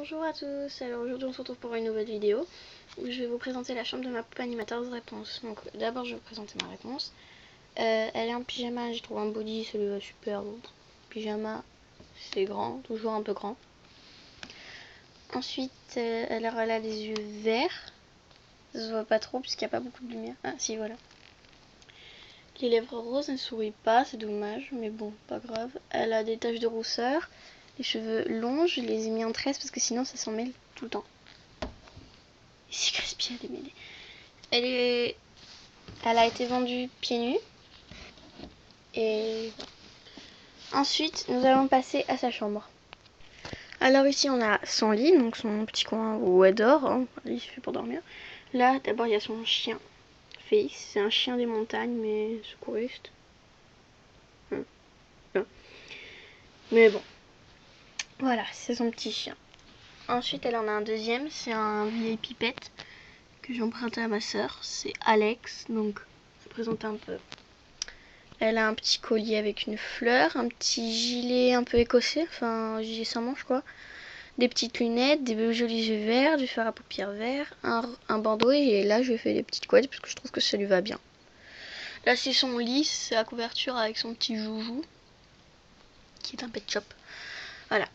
Bonjour à tous, alors aujourd'hui on se retrouve pour une nouvelle vidéo où je vais vous présenter la chambre de ma poupée animateur réponse. Donc d'abord je vais vous présenter ma réponse. Elle est en pyjama, j'ai trouvé un body, celui va super. Bon, pyjama c'est grand, toujours un peu grand. Ensuite elle a les yeux verts, ça se voit pas trop puisqu'il n'y a pas beaucoup de lumière. Ah si voilà. Les lèvres roses, elle ne sourit pas, c'est dommage, mais bon, pas grave. Elle a des taches de rousseur. Les cheveux longs, je les ai mis en tresse parce que sinon ça s'en mêle tout le temps. Et c'est crispy à démêler. Elle a été vendue pieds nus. Et ensuite, nous allons passer à sa chambre. Alors ici, on a son lit, donc son petit coin où elle dort. Hein. Il suffit pour dormir. Là, d'abord, il y a son chien. Félix, c'est un chien des montagnes, mais secouriste. Mais bon. Voilà, c'est son petit chien. Ensuite, elle en a un deuxième, c'est un vieil pipette que j'ai emprunté à ma soeur. C'est Alex, donc je vais présenter un peu. Elle a un petit collier avec une fleur, un petit gilet un peu écossais, enfin un gilet sans manche quoi. Des petites lunettes, des jolis yeux verts, du fard à paupières vert, un bandeau et là je lui ai fait des petites couettes parce que je trouve que ça lui va bien. Là c'est son lit, c'est la couverture avec son petit joujou qui est un pet shop. Voilà.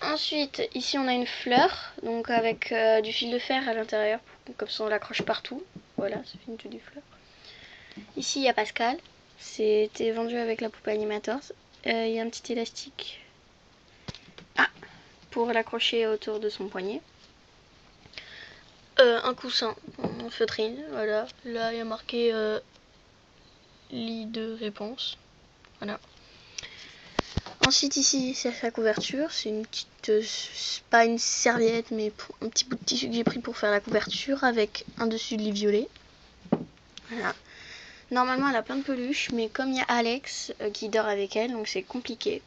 Ensuite, ici on a une fleur, donc avec du fil de fer à l'intérieur, comme ça on l'accroche partout. Voilà, ça fait une jolie fleur. Ici il y a Pascal, c'était vendu avec la poupée animator. Il y a un petit élastique pour l'accrocher autour de son poignet. Un coussin en feutrine, voilà. Là il y a marqué lit de réponse, voilà. Ensuite ici c'est sa couverture, c'est une petite, pas une serviette mais un petit bout de tissu que j'ai pris pour faire la couverture avec un dessus de lit violet. Voilà. Normalement elle a plein de peluches mais comme il y a Alex qui dort avec elle donc c'est compliqué.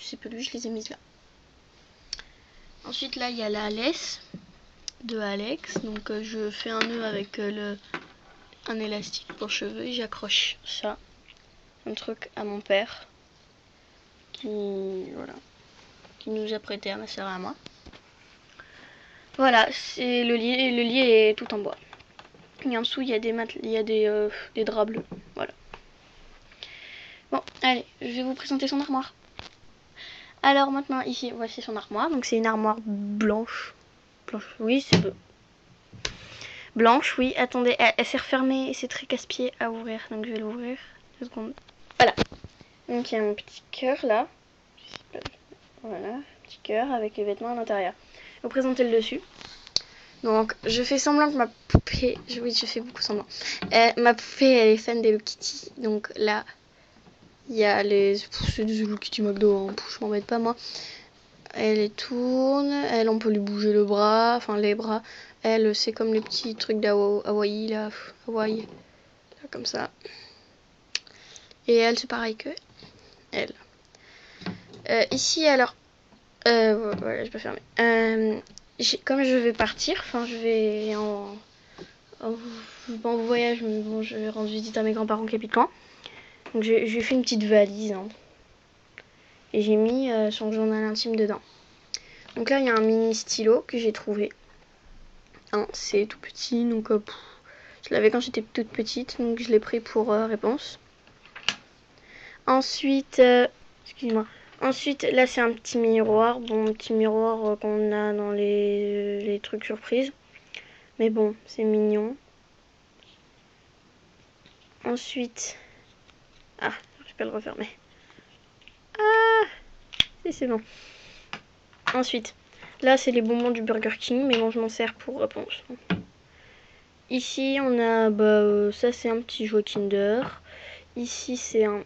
Ces peluches je les ai mises là. Ensuite là il y a la laisse de Alex, donc je fais un nœud avec un élastique pour cheveux et j'accroche ça, un truc à mon père qui nous a prêté à ma soeur et à moi. Voilà, c'est le lit est tout en bois. Et en dessous il y a des draps bleus, voilà. Bon, allez, je vais vous présenter son armoire. Alors maintenant ici, voici son armoire, donc c'est une armoire blanche. Blanche, oui, c'est peu. Blanche, oui, attendez, elle s'est refermée et c'est très casse-pied à ouvrir, donc je vais l'ouvrir. 2 secondes. Voilà. Donc il y a mon petit cœur là. Voilà, petit cœur avec les vêtements à l'intérieur. Je vais vous présenter le dessus. Donc je fais semblant que ma poupée, oui je fais beaucoup semblant. Ma poupée elle est fan des Hello Kitty, donc là il y a c'est des Hello Kitty McDo, hein. Je m'embête pas moi. Elle tourne, on peut lui bouger le bras, enfin les bras. Elle, c'est comme les petits trucs d'Hawaï, là, Hawaï, là, comme ça. Et elle, c'est pareil que elle. Ici, alors, voilà, je peux fermer. Comme je vais partir, enfin, je vais en voyage, mais bon, je vais rendre visite à mes grands-parents qui habitent loin. Donc, je lui ai fait une petite valise, hein, et j'ai mis son journal intime dedans. Donc là, il y a un mini stylo que j'ai trouvé. Hein, c'est tout petit, donc je l'avais quand j'étais toute petite, donc je l'ai pris pour réponse. Ensuite, excuse-moi. Ensuite, là c'est un petit miroir, bon, un petit miroir qu'on a dans les trucs surprises. Mais bon, c'est mignon. Ensuite, je peux le refermer. C'est bon. Ensuite, là c'est les bonbons du Burger King, mais bon, je m'en sers pour réponse. Ici, on a, ça c'est un petit jouet Kinder. Ici, c'est un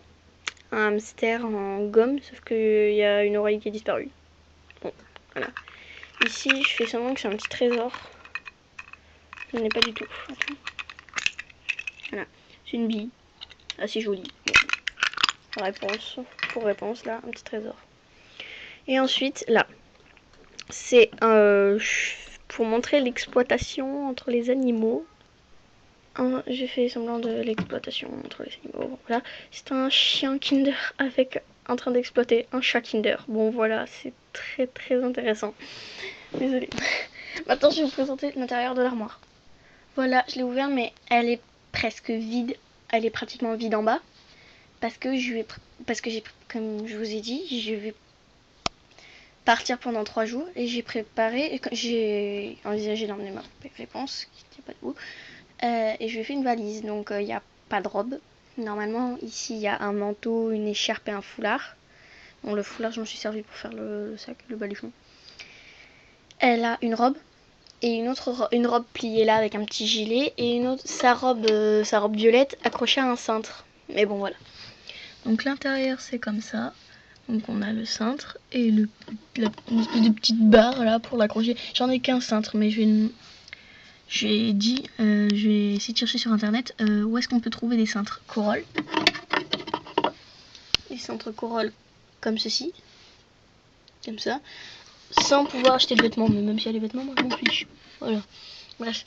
hamster en gomme, sauf qu'il y a une oreille qui est disparue. Bon, voilà. Ici, je fais semblant que c'est un petit trésor. Je n'en ai pas du tout. Attends. Voilà, c'est une bille. Assez jolie. Bon. Réponse, pour réponse, là, un petit trésor. Et ensuite, là, c'est pour montrer l'exploitation entre les animaux. J'ai fait semblant de l'exploitation entre les animaux. Voilà, c'est un chien Kinder avec en train d'exploiter un chat Kinder. Bon voilà, c'est très très intéressant. Désolée. Maintenant je vais vous présenter l'intérieur de l'armoire. Voilà, je l'ai ouverte mais elle est presque vide. Elle est pratiquement vide en bas. Parce que j'ai, comme je vous ai dit, je vais partir pendant 3 jours et j'ai envisagé d'emmener ma réponse, qui n'est pas de goût, et je lui ai fait une valise. Donc il n'y a pas de robe. Normalement ici il y a un manteau, une écharpe et un foulard. Bon, le foulard je m'en suis servi pour faire le sac, le baluchon. Elle a une robe et une robe pliée là avec un petit gilet et une autre sa robe violette accrochée à un cintre. Mais bon voilà. Donc l'intérieur c'est comme ça. Donc on a le cintre et une espèce de petite barre là pour l'accrocher. J'en ai qu'un cintre mais je vais essayer de chercher sur internet où est-ce qu'on peut trouver des cintres Corolle. Des cintres Corolle comme ceci. Comme ça. Sans pouvoir acheter de vêtements, mais même s'il y a des vêtements, moi je m'en fiche. Voilà. Bref.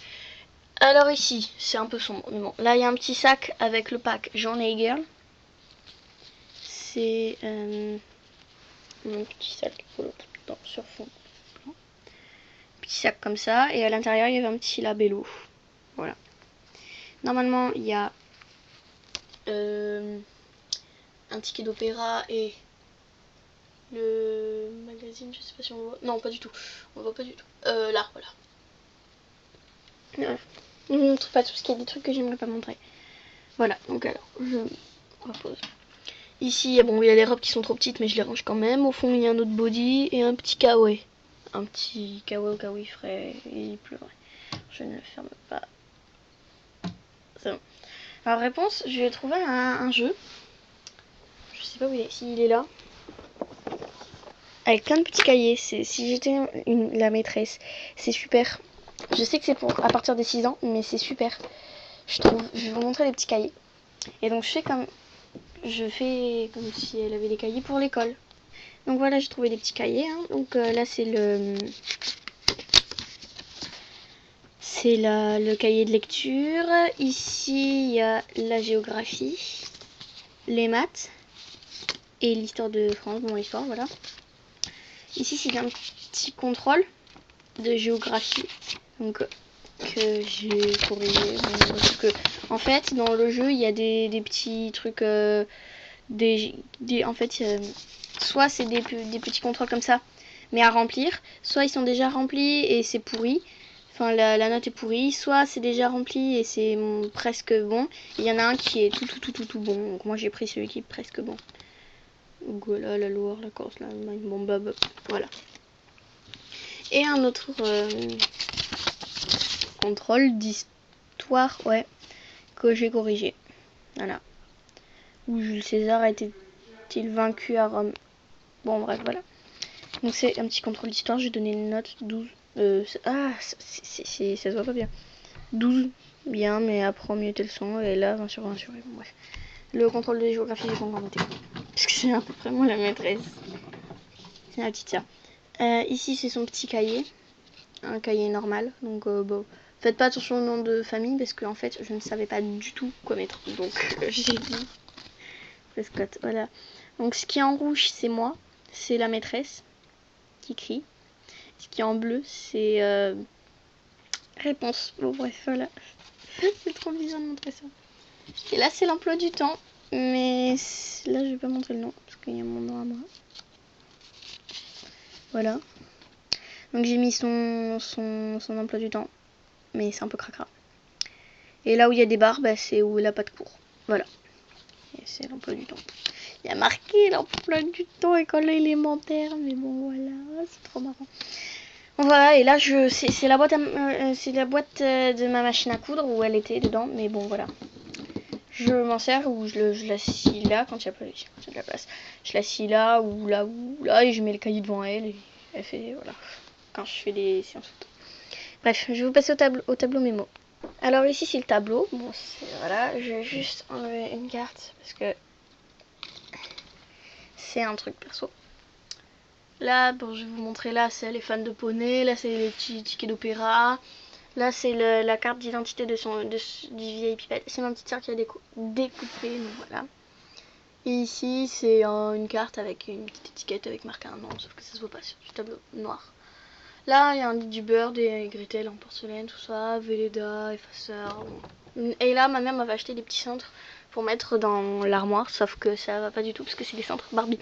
Alors ici, c'est un peu sombre, mais bon. Là il y a un petit sac avec le pack Journey Girl. C'est un petit sac sur fond blanc. Petit sac comme ça, et à l'intérieur il y avait un petit labello. Voilà. Normalement il y a un ticket d'opéra et le magazine, je sais pas si on le voit. Non, pas du tout. On voit pas du tout. Là, voilà. Je ne montre pas tout ce qu'il y a des trucs que j'aimerais pas montrer. Voilà, donc alors, je repose. Ici, bon, il y a les robes qui sont trop petites, mais je les range quand même. Au fond, il y a un autre body et un petit kawaii. Un petit kawaii au cas où il ferait... il pleurait. Je ne le ferme pas. C'est bon. Alors, réponse, je vais trouver un jeu. Je sais pas où il est. S'il est là. Avec plein de petits cahiers. Si j'étais la maîtresse, c'est super. Je sais que c'est pour à partir des 6 ans, mais c'est super. Je vais vous montrer les petits cahiers. Et donc, je fais comme si elle avait des cahiers pour l'école. Donc voilà, j'ai trouvé des petits cahiers. Hein. Donc là, c'est le cahier de lecture. Ici, il y a la géographie, les maths et l'histoire de France. Bon, l'histoire, voilà. Ici, c'est un petit contrôle de géographie. Donc que j'ai corrigé. En fait, dans le jeu, il y a des petits trucs... en fait, soit c'est des petits contrôles comme ça, mais à remplir, soit ils sont déjà remplis et c'est pourri, enfin la note est pourrie, soit c'est déjà rempli et c'est presque bon. Il y en a un qui est tout bon, donc moi j'ai pris celui qui est presque bon. Donc voilà, la Loire, la Corse, la bon bab, voilà. Et un autre contrôle d'histoire, ouais, que j'ai corrigé. Voilà. Où Jules César a été-il vaincu à Rome. Bon bref, voilà. Donc c'est un petit contrôle d'histoire, j'ai donné une note 12. Ça se voit pas bien. 12, bien, mais après on mieux le son, et là 20 sur 20 sur 20, bon, bref. Le contrôle de géographie, j'ai pas encore noté. Parce que c'est à peu près moi la maîtresse. C'est la petite sœur. Ici c'est son petit cahier. Un cahier normal, donc bon. Faites pas attention au nom de famille, parce que en fait je ne savais pas du tout quoi mettre. Donc j'ai dit Prescott, voilà. Donc ce qui est en rouge, c'est moi. C'est la maîtresse qui crie. Ce qui est en bleu, c'est réponse. Bon bref, voilà. C'est trop bizarre de montrer ça. Et là, c'est l'emploi du temps. Mais là, je vais pas montrer le nom. Parce qu'il y a mon nom à moi. Voilà. Donc j'ai mis son emploi du temps. Mais c'est un peu cracra. Et là où il y a des barres, bah, c'est où elle a pas de cours. Voilà. Et c'est l'emploi du temps. Il y a marqué l'emploi du temps école élémentaire. Mais bon, voilà. C'est trop marrant. Voilà, et là c'est la boîte de ma machine à coudre où elle était dedans, mais bon voilà. Je m'en sers ou je la scie là quand il y a pas de la place. Je la scie là ou là et je mets le cahier devant elle et elle fait voilà. Quand je fais des séances. Bref, je vais vous passer au tableau mémo. Alors ici c'est le tableau. Bon voilà, je vais juste enlever une carte parce que c'est un truc perso. Là, bon, je vais vous montrer, là, c'est les fans de poney, là, c'est les petits tickets d'opéra, là, c'est la carte d'identité du vieil Pipette. C'est ma petite soeur qui a découpé, donc voilà. Et ici, c'est une carte avec une petite étiquette avec marqué un nom, sauf que ça se voit pas sur du tableau noir. Là, il y a du beurre, des Gretel en porcelaine, tout ça, Velleda, effaceur. Bon. Et là, ma mère m'avait acheté des petits cintres pour mettre dans l'armoire, sauf que ça va pas du tout parce que c'est des cintres Barbie.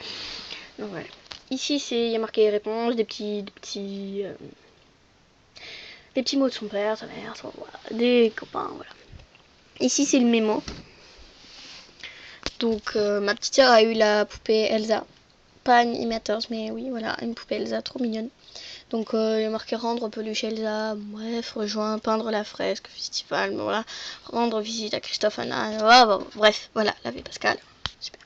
Donc voilà. Ici, il y a marqué réponse, des petits mots de son père, sa mère, voilà, des copains, voilà. Ici, c'est le mémo. Donc, ma petite sœur a eu la poupée Elsa. Pas animateurs, mais oui, voilà, une poupée Elsa trop mignonne. Donc, il y a marqué rendre peluche Elsa, bref, rejoindre, peindre la fresque, festival, voilà, rendre visite à Christophe Anna, bref, voilà, la vie Pascal. Super.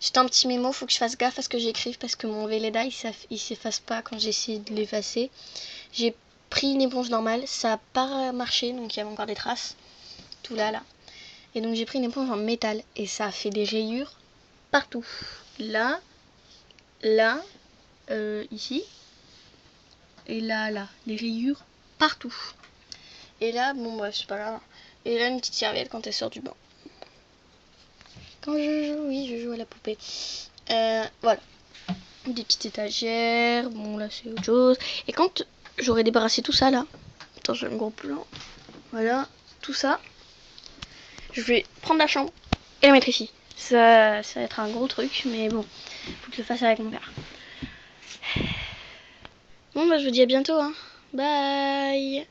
Juste un petit mémo, faut que je fasse gaffe à ce que j'écrive parce que mon Velleda il s'efface pas quand j'essaie de l'effacer. J'ai pris une éponge normale, ça a pas marché, donc il y avait encore des traces, tout là. Et donc j'ai pris une éponge en métal et ça a fait des rayures partout. Là, ici, et là, des rayures partout. Et là, bon bref, c'est pas grave. Et là, une petite serviette quand elle sort du bain. Quand je joue, oui, je joue à la poupée. Voilà. Des petites étagères, bon là c'est autre chose. Et quand j'aurai débarrassé tout ça là, attends j'ai un gros plan, voilà, tout ça, je vais prendre la chambre et la mettre ici. Ça va être un gros truc, mais bon, faut que je le fasse avec mon père. Bon bah je vous dis à bientôt, hein. Bye.